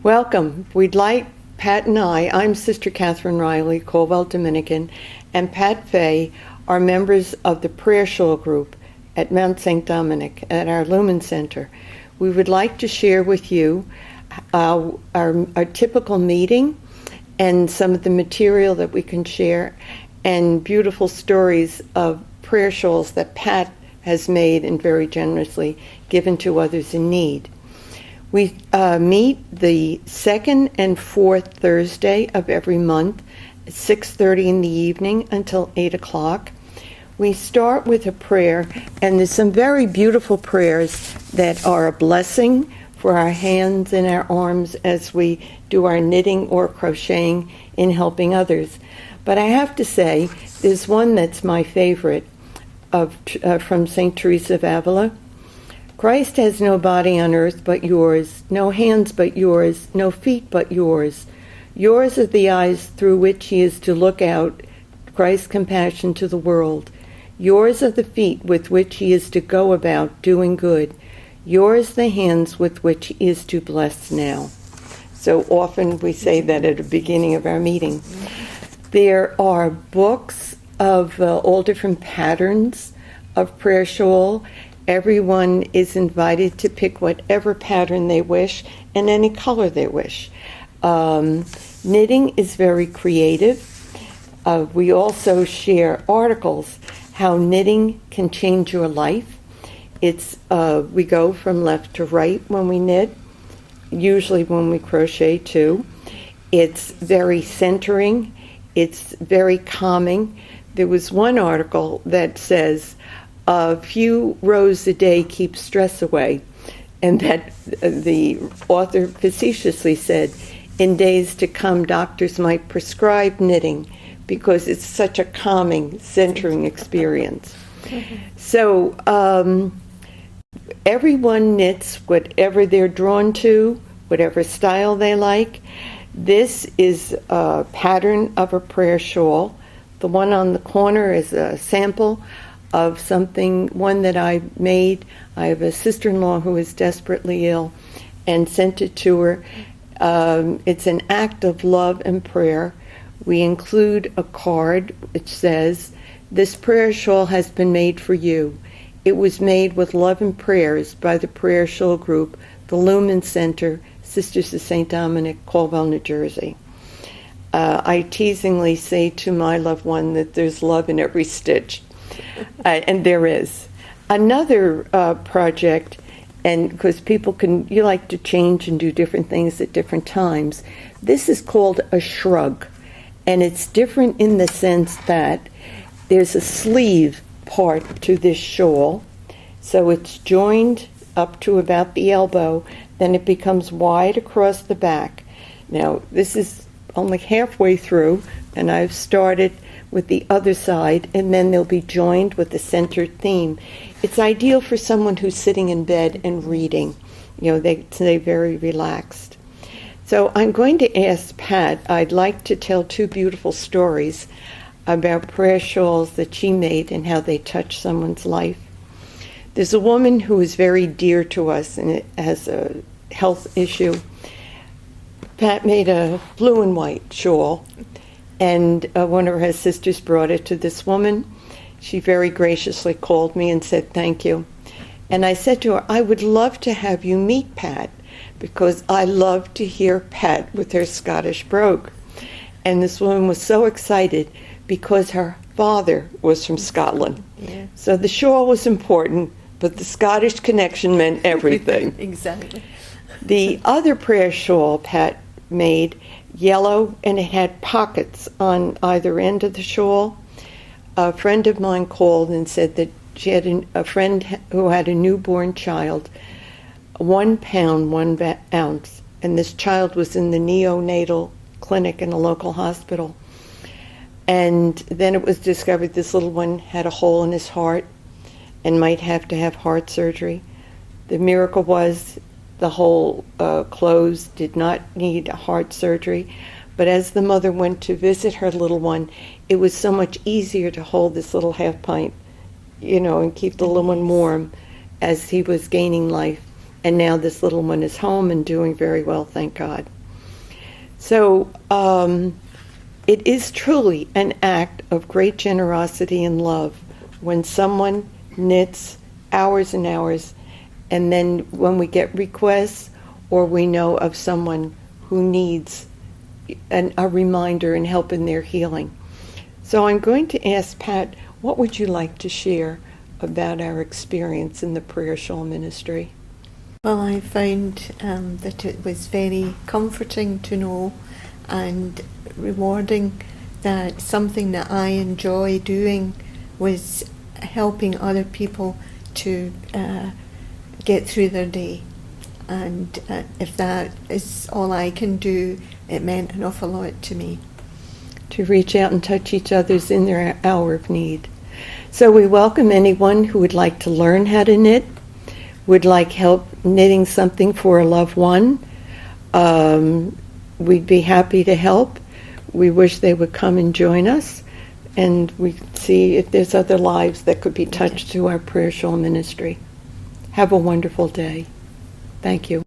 Welcome. We'd like Pat and I'm Sister Catherine Reilly, Colwell Dominican, and Pat Fahy are members of the Prayer Shawl group at Mount St. Dominic at our Lumen Center. We would like to share with you our typical meeting and some of the material that we can share and beautiful stories of prayer shawls that Pat has made and very generously given to others in need. We meet the second and fourth Thursday of every month at 6:30 in the evening until 8 o'clock. We start with a prayer, and there's some very beautiful prayers that are a blessing for our hands and our arms as we do our knitting or crocheting in helping others. But I have to say, there's one that's my favorite from St. Teresa of Avila. Christ has no body on earth but yours, no hands but yours, no feet but yours. Yours are the eyes through which he is to look out Christ's compassion to the world. Yours are the feet with which he is to go about doing good. Yours the hands with which he is to bless now. So often we say that at the beginning of our meeting. There are books of all different patterns of prayer shawl. Everyone is invited to pick whatever pattern they wish and any color they wish. Knitting is very creative. We also share articles, how knitting can change your life. We go from left to right when we knit, usually when we crochet too. It's very centering. It's very calming. There was one article that says, a few rows a day keep stress away, and that the author facetiously said, in days to come, doctors might prescribe knitting because it's such a calming, centering experience. So everyone knits whatever they're drawn to, whatever style they like. This is a pattern of a prayer shawl. The one on the corner is a sample of one that I made. I have a sister-in-law who is desperately ill and sent it to her. It's an act of love and prayer. We include a card which says, "This prayer shawl has been made for you. It was made with love and prayers by the Prayer Shawl Group, the Lumen Center, Sisters of St. Dominic, Colwell, New Jersey." I teasingly say to my loved one that there's love in every stitch. And there is. Another project, and because you like to change and do different things at different times, this is called a shrug. And it's different in the sense that there's a sleeve part to this shawl. So it's joined up to about the elbow, then it becomes wide across the back. Now, this is only halfway through, and I've started with the other side, and then they'll be joined with the centered theme. It's ideal for someone who's sitting in bed and reading. They stay very relaxed. So I'm going to ask Pat, I'd like to tell two beautiful stories about prayer shawls that she made and how they touch someone's life. There's a woman who is very dear to us and it has a health issue. Pat made a blue and white shawl, and one of her sisters brought it to this woman. She very graciously called me and said thank you. And I said to her, I would love to have you meet Pat, because I love to hear Pat with her Scottish brogue. And this woman was so excited because her father was from Scotland. Yeah. So the shawl was important, but the Scottish connection meant everything. Exactly. The other prayer shawl Pat made, yellow, and it had pockets on either end of the shawl. A friend of mine called and said that she had a friend who had a newborn child, 1 pound, 1 ounce, and this child was in the neonatal clinic in a local hospital. And then it was discovered this little one had a hole in his heart and might have to have heart surgery. The miracle was the hole closed, did not need a heart surgery. But as the mother went to visit her little one, it was so much easier to hold this little half pint, and keep the little one warm as he was gaining life. and now this little one is home and doing very well, thank God. So it is truly an act of great generosity and love when someone knits hours and hours, and then when we get requests or we know of someone who needs a reminder and help in their healing. So I'm going to ask Pat, what would you like to share about our experience in the prayer shawl ministry? Well, I found that it was very comforting to know and rewarding that something that I enjoy doing was helping other people to get through their day. And if that is all I can do, it meant an awful lot to me. To reach out and touch each other's in their hour of need. So we welcome anyone who would like to learn how to knit, would like help knitting something for a loved one. We'd be happy to help. We wish they would come and join us, and we see if there's other lives that could be touched through our prayer shawl ministry. Have a wonderful day. Thank you.